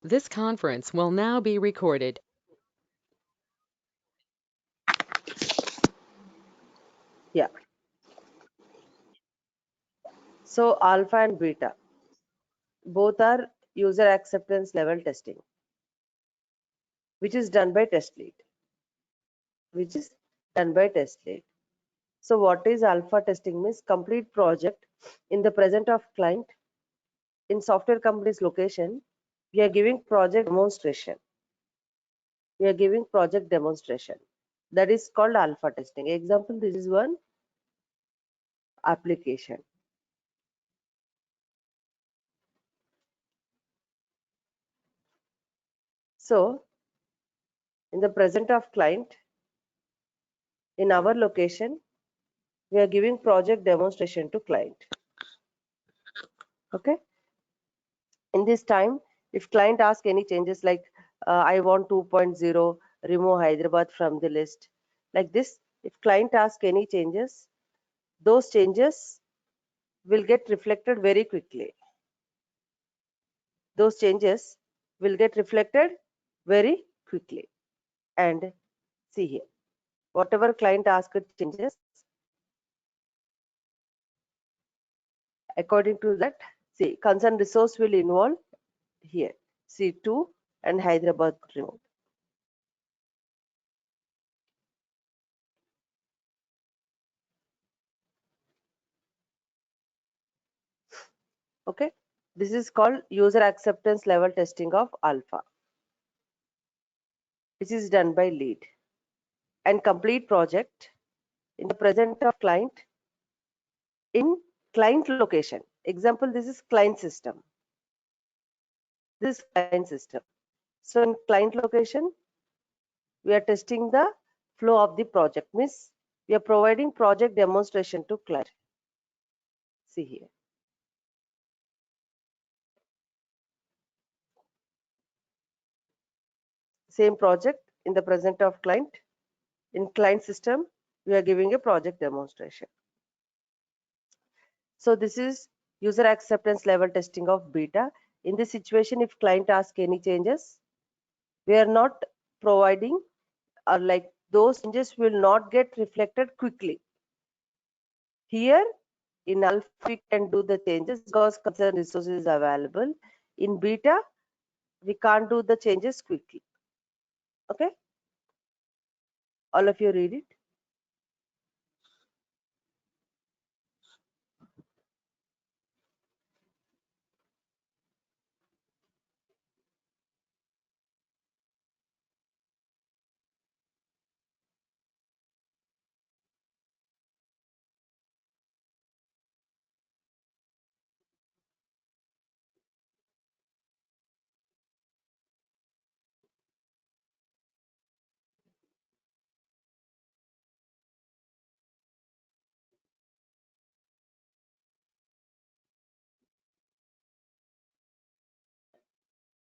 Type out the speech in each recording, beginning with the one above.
This conference will now be recorded. Yeah. So alpha and beta, both are user acceptance level testing, which is done by test lead, which is done by test lead. So what is alpha testing means complete project in the present of client in software company's location. We are giving project demonstration. We are giving project demonstration. That is called alpha testing. Example, this is one application. So in the present of client in our location, we are giving project demonstration to client. Okay. In this time, if client asks any changes like I want 2.0, remove Hyderabad from the list, like this, if client asks any changes, those changes will get reflected very quickly. Those changes will get reflected very quickly. And see here, whatever client asked changes, according to that, see, concerned resource will involve here, C2 and Hyderabad removed. Okay, this is called user acceptance level testing of alpha, which is done by lead. And complete project in the present of client in client location. Example, this is client system. This is client system. So in client location, we are testing the flow of the project. Means we are providing project demonstration to client. See here. Same project in the present of client. In client system, we are giving a project demonstration. So this is user acceptance level testing of beta. In this situation, if client asks any changes, we are not providing, or like those changes will not get reflected quickly. Here in alpha, we can do the changes because concerned resources available. In beta, we can't do the changes quickly. Okay, all of you read it.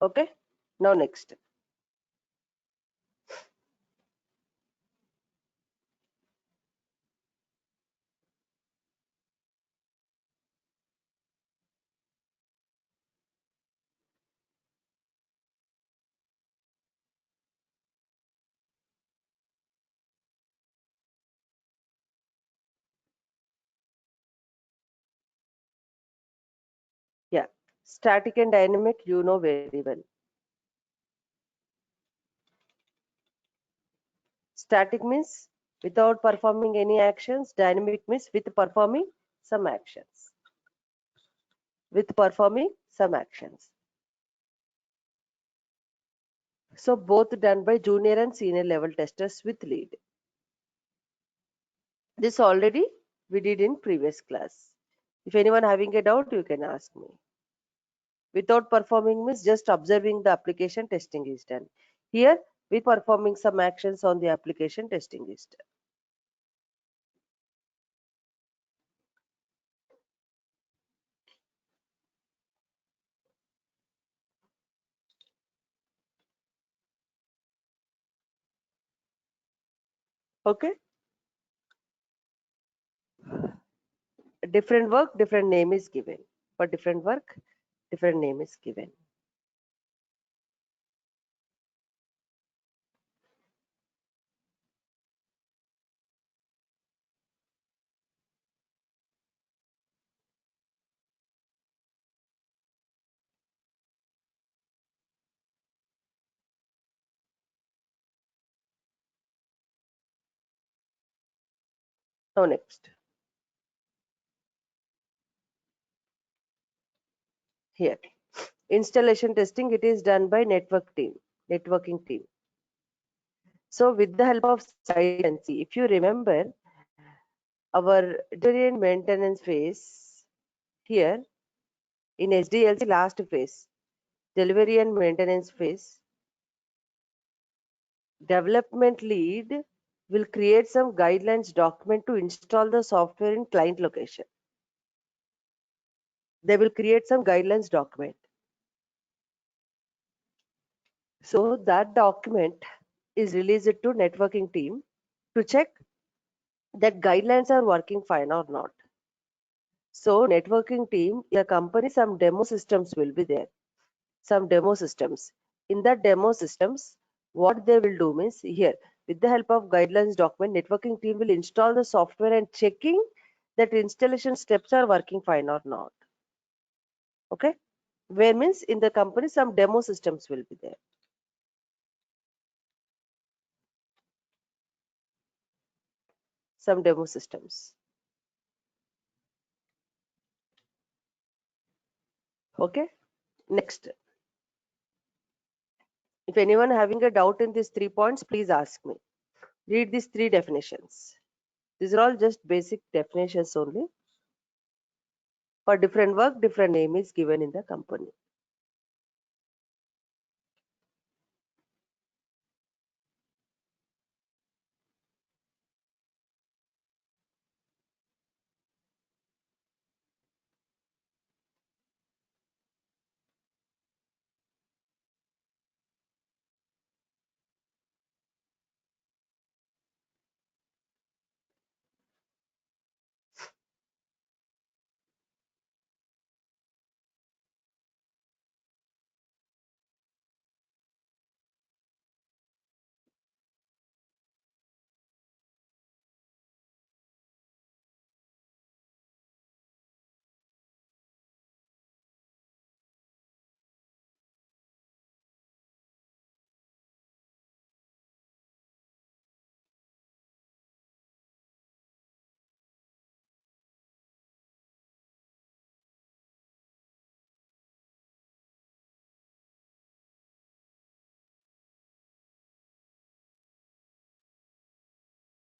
Okay, now next. Yeah, static and dynamic, you know very well. Static means without performing any actions. Dynamic means with performing some actions. With performing some actions. So both done by junior and senior level testers with lead. This already we did in previous class. If anyone having a doubt, you can ask me. Without performing means just observing the application, testing is done. Here, with performing some actions on the application, testing is done. Okay. Different work, different name is given. For different work, different name is given. Now next, here, installation testing, it is done by networking team. So with the help of site dependency, if you remember our delivery and maintenance phase, here in SDLC last phase, delivery and maintenance phase, development lead will create some guidelines document to install the software in client location. They will create some guidelines document. So that document is released to networking team to check that guidelines are working fine or not. So networking team, in the company, some demo systems will be there. Some demo systems. In that demo systems, what they will do means here, with the help of guidelines document, networking team will install the software and checking that installation steps are working fine or not. Okay. Where means in the company, some demo systems will be there. Some demo systems. Okay. Next. If anyone having a doubt in these 3 points, please ask me. Read these 3 definitions. These are all just basic definitions only. For different work, different name is given in the company.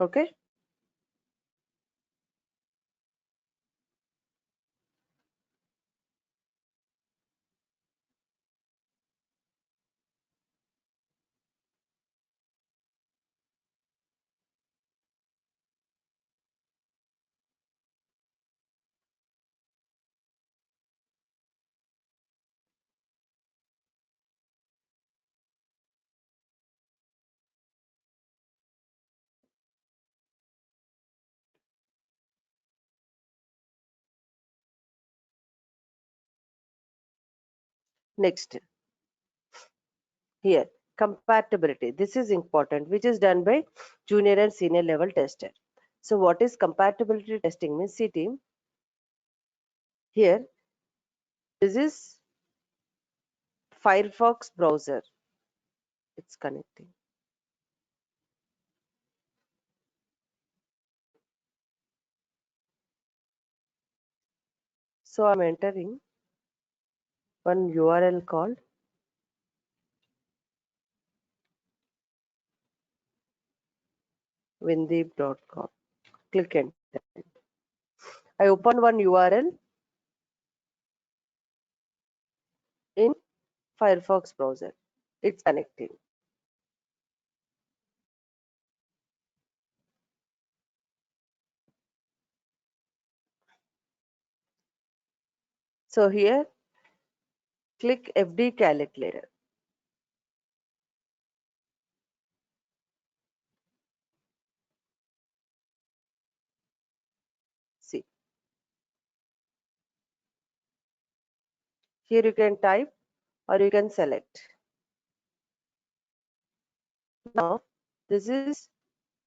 Okay. Next, here, compatibility. This is important, which is done by junior and senior level tester. So what is compatibility testing means? See team, here, this is Firefox browser. It's connecting. So I'm entering one URL called windeep.com. Click enter. I open one URL in Firefox browser. It's connecting. So here, click FD calculator. See, here you can type or you can select. Now, this is,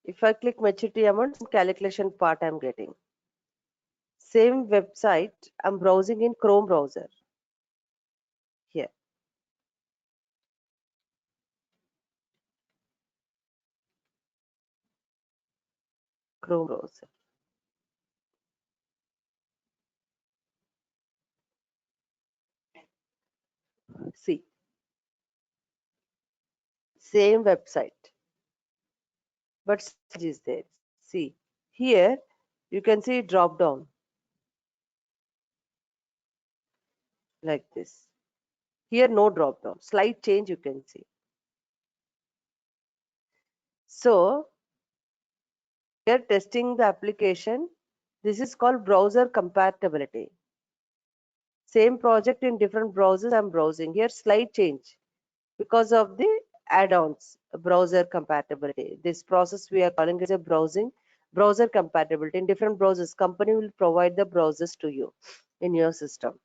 if I click maturity amount, calculation part I'm getting. Same website, I'm browsing in Chrome browser. Here, Chrome browser. See, same website, but storage is there. See, here you can see drop down like this. Here no drop down, slight change you can see. So here testing the application, this is called browser compatibility. Same project in different browsers I'm browsing. Here slight change because of the add-ons, browser compatibility. This process we are calling as a browser compatibility. In different browsers, company will provide the browsers to you in your system.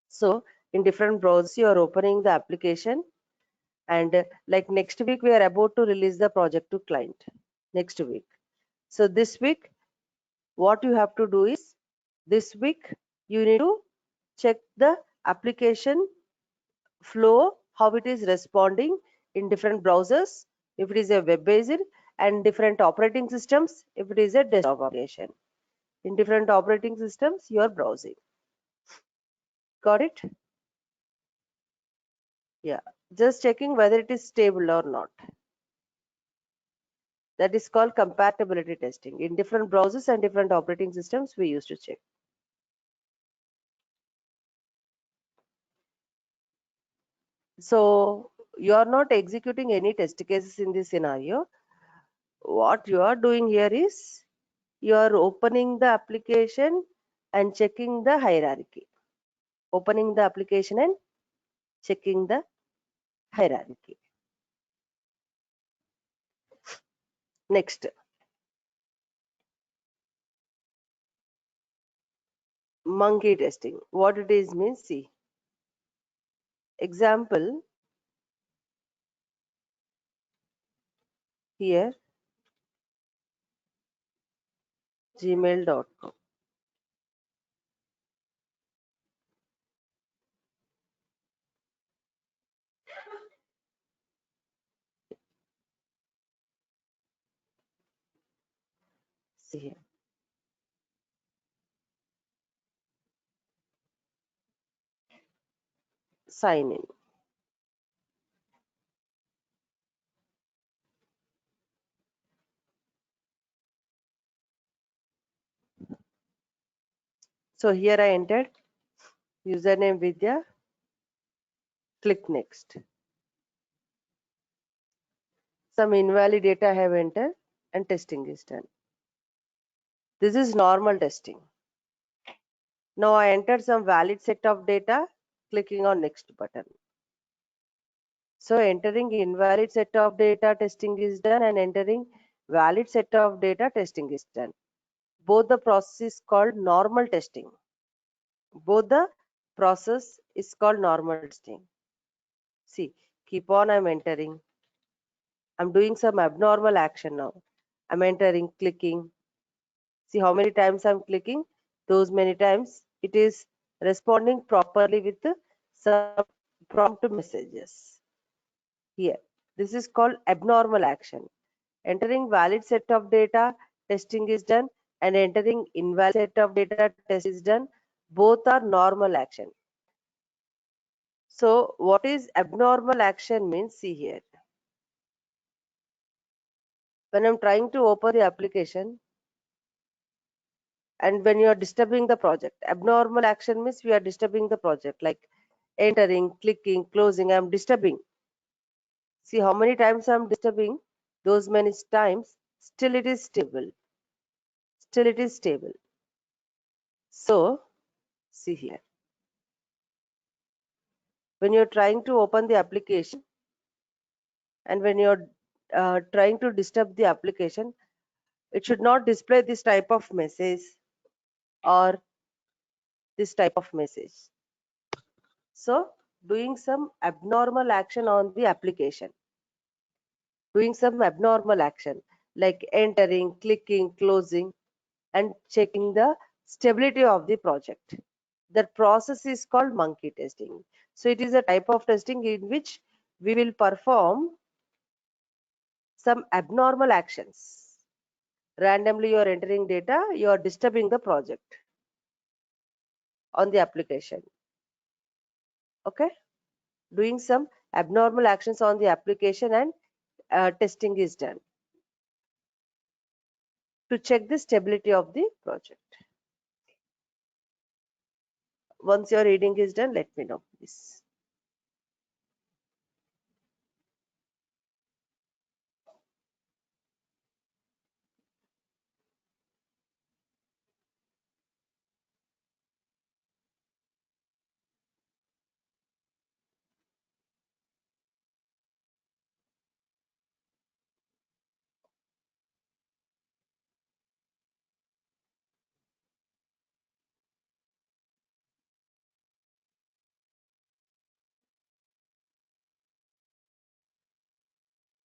So in different browsers, you are opening the application, and like next week we are about to release the project to client next week. So this week what you have to do is, this week you need to check the application flow, how it is responding in different browsers, if it is a web based, and different operating systems if it is a desktop application. In different operating systems you are browsing. Got it? Yeah, just checking whether it is stable or not. That is called compatibility testing. In different browsers and different operating systems we used to check. So you are not executing any test cases in this scenario. What you are doing here is, you are opening the application and checking the hierarchy. Opening the application and checking the hierarchy. Next, monkey testing. What it is means, see. Example, here gmail.com. See here. Sign in. So here I entered username Vidya. Click next. Some invalid data I have entered and testing is done. This is normal testing. Now I entered some valid set of data, clicking on next button. So entering invalid set of data testing is done, and entering valid set of data testing is done. Both the process is called normal testing. Both the process is called normal testing. See, keep on I'm entering. I'm doing some abnormal action now. I'm entering, clicking. See how many times I'm clicking? Those many times it is responding properly with some prompt messages. Here, this is called abnormal action. Entering valid set of data, testing is done, and entering invalid set of data, test is done. Both are normal action. So what is abnormal action means? See here. When I'm trying to open the application and when you are disturbing the project, abnormal action means we are disturbing the project, like entering, clicking, closing. I'm disturbing. See how many times I'm disturbing? Those many times, still it is stable. Still it is stable. So see here. When you're trying to open the application and when you're trying to disturb the application, it should not display this type of message or this type of message. So doing some abnormal action on the application, doing some abnormal action like entering, clicking, closing, and checking the stability of the project. That process is called monkey testing. So it is a type of testing in which we will perform some abnormal actions. Randomly you are entering data, you are disturbing the project on the application. Okay, doing some abnormal actions on the application, and testing is done to check the stability of the project. Once your reading is done, let me know, please.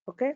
Okay.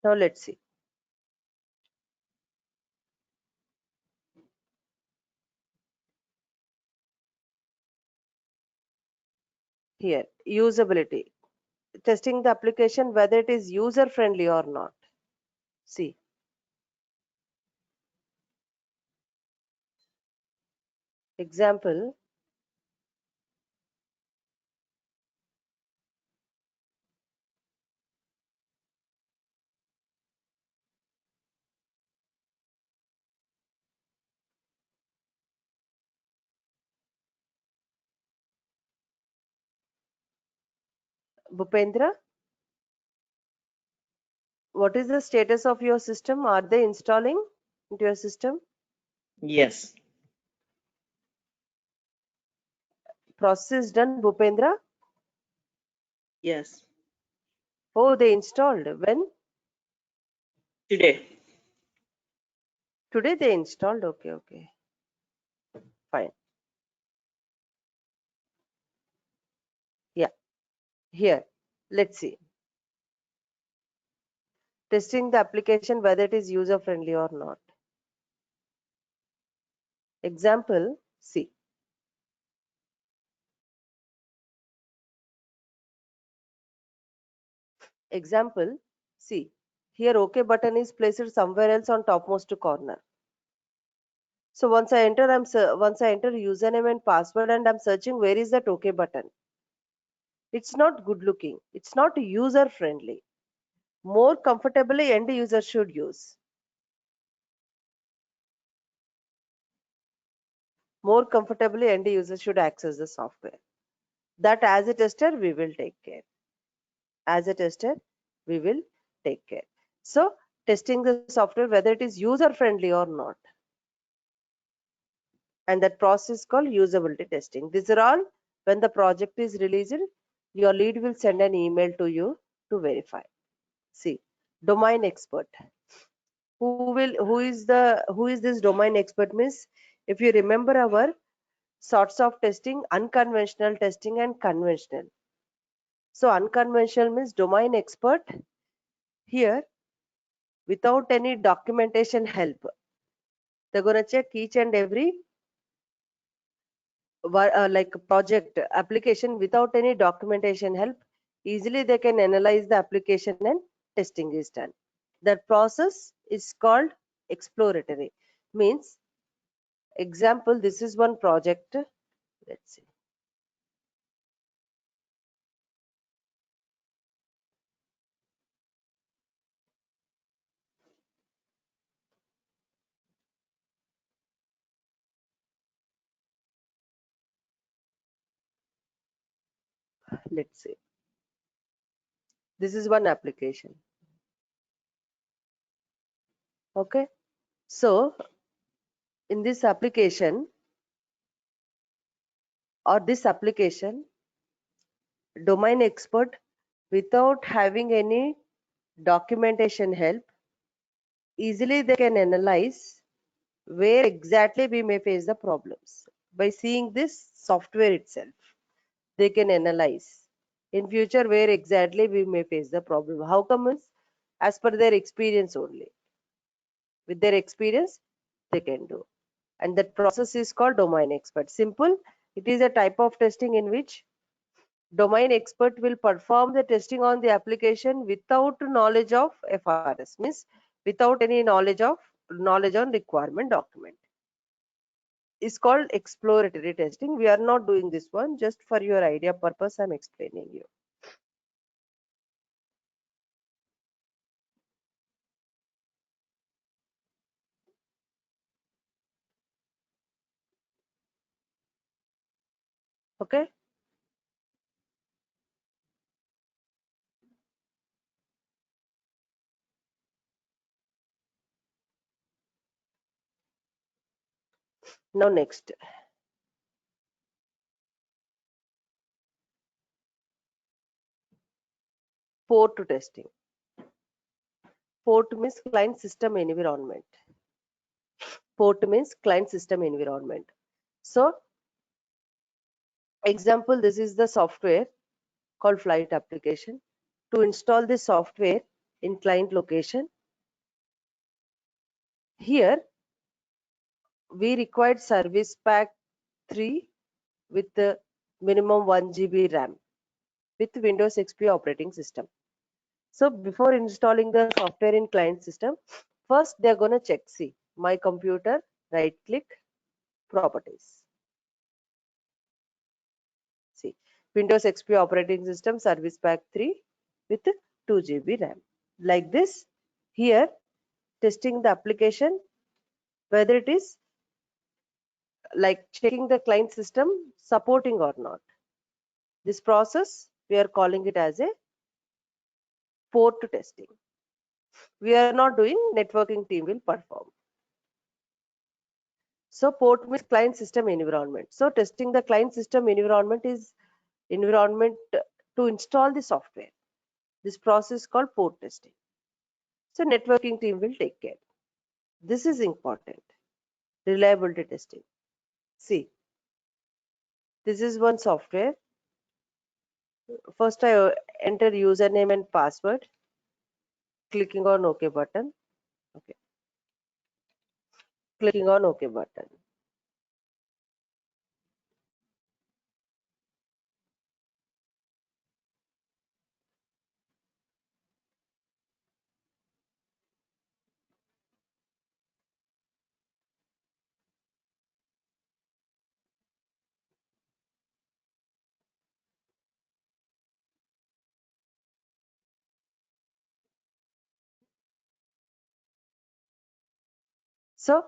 Now let's see. Here, usability. Testing the application whether it is user friendly or not. See, example, Bhupendra, what is the status of your system? Are they installing into your system? Yes. Process is done, Bhupendra? Yes. Oh, they installed. When? Today. Today they installed. Okay, okay. Fine. Yeah. Here, let's see. Testing the application whether it is user friendly or not. Example, see. Example, see. Here OK button is placed somewhere else on topmost corner. So once I enter username and password and I'm searching where is that OK button. It's not good looking. It's not user friendly. More comfortably end user should use. More comfortably end user should access the software. That as a tester we will take care. As a tester we will take care. So testing the software whether it is user friendly or not. And that process called usability testing. These are all when the project is released, your lead will send an email to you to verify. See, domain expert. Who is this domain expert means? If you remember our sorts of testing, unconventional testing and conventional. So unconventional means domain expert here without any documentation help. They're gonna check each and every like project application without any documentation help. Easily they can analyze the application and testing is done. That process is called exploratory. Means, example, this is one project. Let's see. Let's see. This is one application. Okay. So in this application domain expert without having any documentation help easily they can analyze where exactly we may face the problems. By seeing this software itself, they can analyze in future where exactly we may face the problem. How come is as per their experience only. With their experience, they can do. And that process is called domain expert. Simple, it is a type of testing in which domain expert will perform the testing on the application without knowledge of FRS, means without any knowledge on requirement document. Is called exploratory testing. We are not doing this one, just for your idea purpose I'm explaining you. Okay. Now next, port testing. Port means client system environment. Port means client system environment. So example, this is the software called flight application. To install this software in client location, here we required service pack 3 with the minimum 1 GB RAM with Windows XP operating system. So before installing the software in client system, first they're going to check, see, my computer, right click, properties. See, Windows XP operating system service pack 3 with 2 GB RAM. Like this, here testing the application, whether it is like checking the client system supporting or not. This process, we are calling it as a port testing. We are not doing, networking team will perform. So port means client system environment. So testing the client system environment is environment to install the software. This process is called port testing. So networking team will take care. This is important. Reliability testing. See, this is one software. First I enter username and password, clicking on OK button. Okay, clicking on OK button. So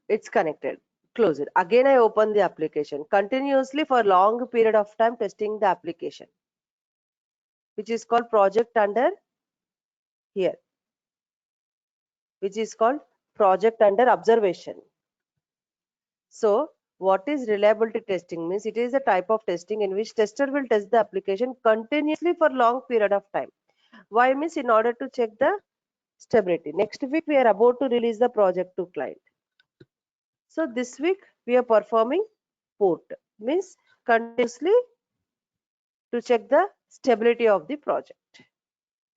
it's connected. Close it. Again, I open the application continuously for long period of time testing the application, which is called project under here, which is called project under observation. So what is reliability testing means? It is a type of testing in which tester will test the application continuously for long period of time. Why means in order to check the stability. Next week we are about to release the project to client. So this week we are performing port, means continuously to check the stability of the project.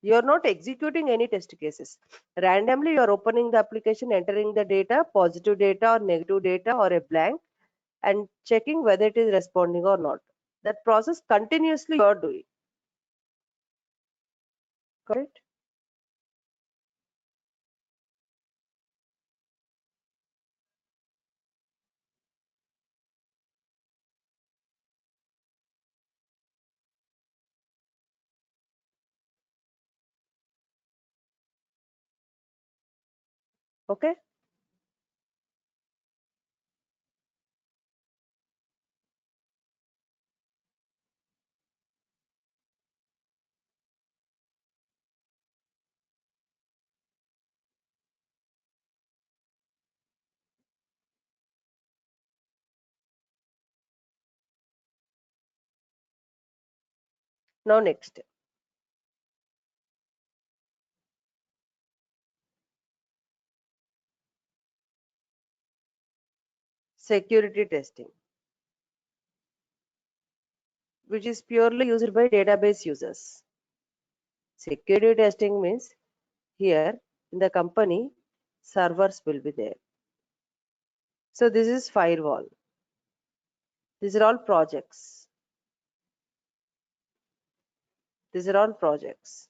You are not executing any test cases. Randomly you are opening the application, entering the data, positive data or negative data or a blank, and checking whether it is responding or not. That process continuously you are doing. Correct? Okay. Now next. security testing, which is purely used by database users. Security testing means here in the company, servers will be there. So this is firewall. These are all projects. These are all projects.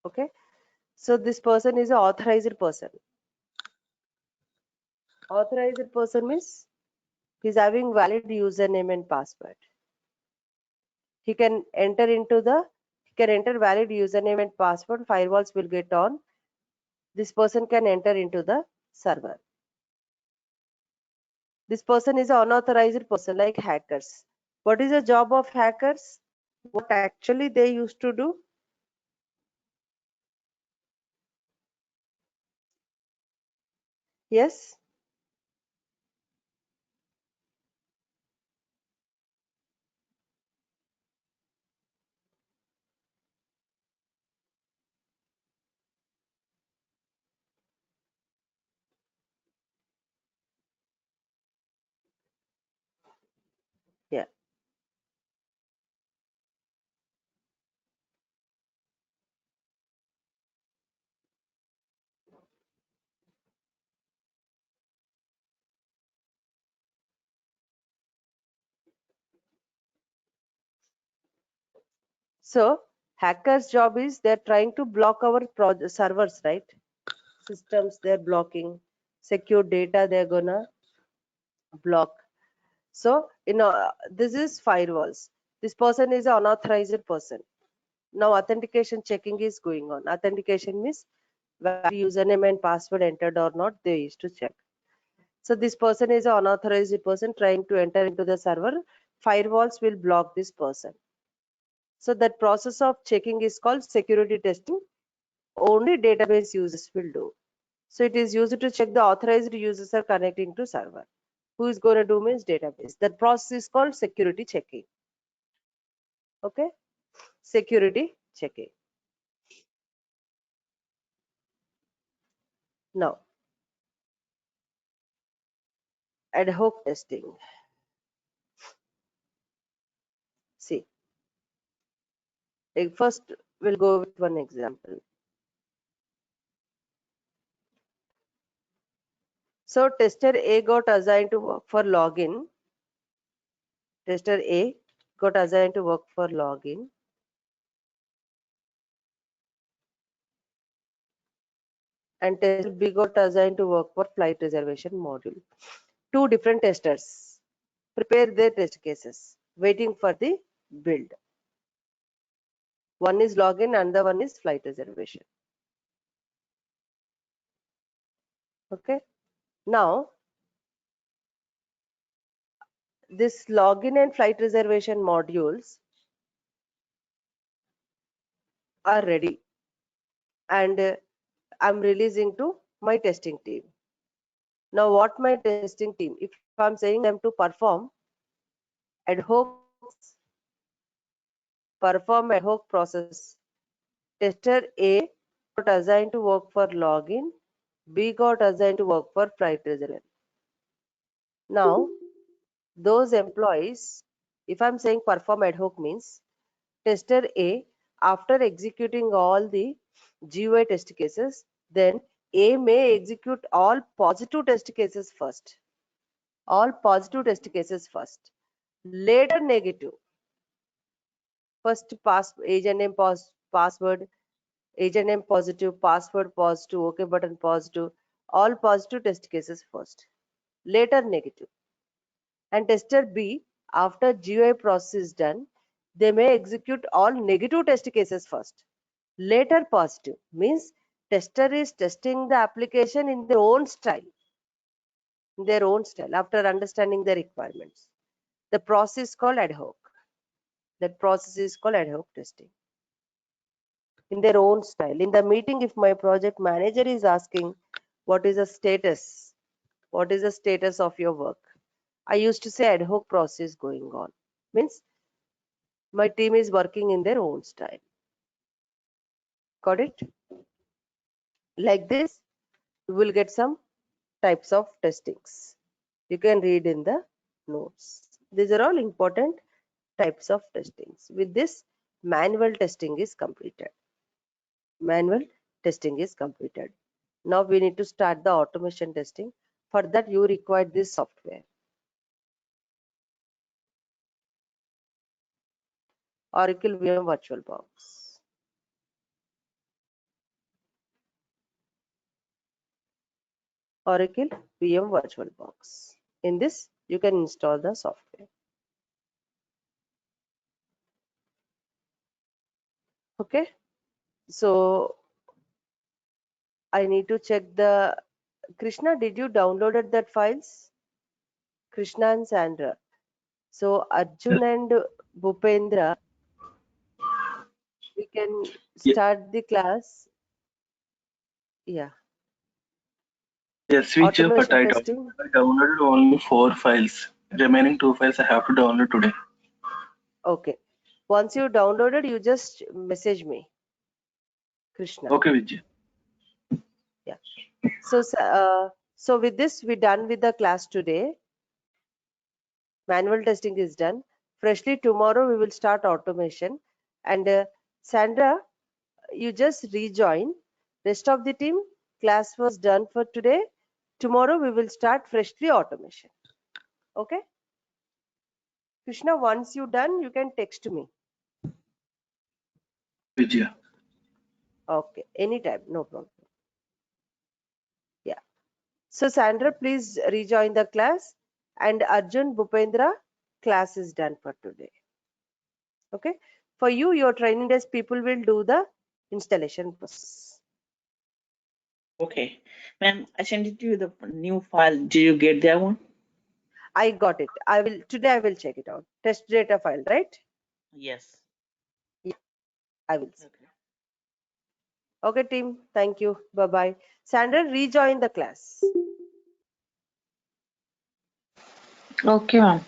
Okay. So this person is an authorized person. Authorized person means he's having valid username and password. He can enter valid username and password. Firewalls will get on. This person can enter into the server. This person is an unauthorized person like hackers. What is the job of hackers? What actually they used to do? Yes. Yeah. So hackers' job is they're trying to block our servers, right? Systems they're blocking, secure data they're gonna block. So this is firewalls. This person is an unauthorized person. Now authentication checking is going on. Authentication means whether username and password entered or not, they used to check. So this person is an unauthorized person trying to enter into the server. Firewalls will block this person. So that process of checking is called security testing. Only database users will do. So it is used to check the authorized users are connecting to server. Who is going to do means database. That process is called security checking. Okay, security checking. Now, ad hoc testing. See, first we'll go with one example. So tester A got assigned to work for login. Tester A got assigned to work for login. And tester B got assigned to work for flight reservation module. Two different testers prepare their test cases, waiting for the build. One is login and the one is flight reservation. Okay. Now, this login and flight reservation modules are ready, and I'm releasing to my testing team. Now, what my testing team, if I'm saying them to ad hoc process, tester A got assigned to work for login, B got assigned to work for flight reservation. Now, those employees, if I'm saying perform ad hoc means tester A, after executing all the GUI test cases, then A may execute all positive test cases first. All positive test cases first. Later negative. First agent name password, agent name positive, password positive, OK button positive. All positive test cases first. Later negative. And tester B, after GUI process is done, they may execute all negative test cases first. Later positive means tester is testing the application in their own style. After understanding the requirements. The process is called ad hoc. That process is called ad hoc testing. In their own style. In the meeting, if my project manager is asking, what is the status? What is the status of your work? I used to say ad hoc process going on. Means my team is working in their own style. Got it? Like this, you will get some types of testings. You can read in the notes. These are all important types of testings. With this, manual testing is completed. Manual testing is completed. Now we need to start the automation testing. For that, you require this software. Oracle VM VirtualBox. Oracle VM VirtualBox. In this, you can install the software. Okay. So I need to check the Krishna. Did you downloaded that files? Krishna and Sandra. So Arjun and Bhupendra, we can start the class. Yeah. Yes, teacher, but Automation testing. I downloaded only 4 files. Remaining 2 files I have to download today. Okay. Once you downloaded, you just message me, Krishna. Okay, Vijay. Yeah. So with this, we're done with the class today. Manual testing is done. Freshly tomorrow we will start automation. And Sandra, you just rejoin. Rest of the team, class was done for today. Tomorrow we will start freshly automation. Okay? Krishna, once you done, you can text me. Vijay. Okay, anytime, no problem. Yeah. So Sandra, please rejoin the class. And Arjun, Bhupendra, class is done for today. Okay. For you, your training desk people will do the installation process. Okay. Ma'am, I sent it to you the new file. Did you get that one? I got it. Today I will check it out. Test data file, right? Yes. I will see. Okay. Okay, team. Thank you. Bye-bye. Sandra, rejoin the class. Okay, ma'am.